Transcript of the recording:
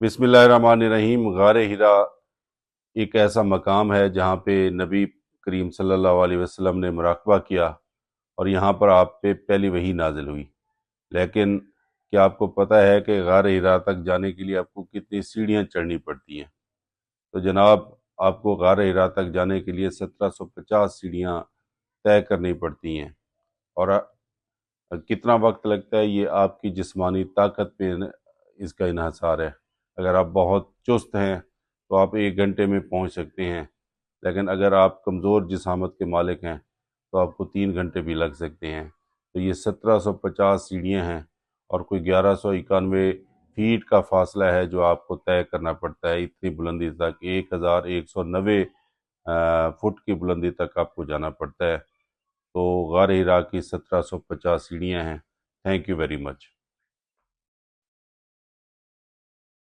بسم اللہ الرحمن الرحیم۔ غار ہرا ایک ایسا مقام ہے جہاں پہ نبی کریم صلی اللہ علیہ وسلم نے مراقبہ کیا اور یہاں پر آپ پہ پہلی وحی نازل ہوئی۔ لیکن کیا آپ کو پتہ ہے کہ غار ہرا تک جانے کے لیے آپ کو کتنی سیڑھیاں چڑھنی پڑتی ہیں؟ تو جناب، آپ کو غار ہرا تک جانے کے لیے 1750 سیڑھیاں طے کرنی پڑتی ہیں، اور کتنا وقت لگتا ہے یہ آپ کی جسمانی طاقت پہ اس کا انحصار ہے۔ اگر آپ بہت چست ہیں تو آپ 1 گھنٹے میں پہنچ سکتے ہیں، لیکن اگر آپ کمزور جسامت کے مالک ہیں تو آپ کو 3 گھنٹے بھی لگ سکتے ہیں۔ تو یہ 1750 سیڑھیاں ہیں اور کوئی 1191 فیٹ کا فاصلہ ہے جو آپ کو طے کرنا پڑتا ہے۔ اتنی بلندی تک 1190 فٹ کی بلندی تک آپ کو جانا پڑتا ہے۔ تو غار ہرا کی 1750 سیڑھیاں ہیں۔ Thank you very much.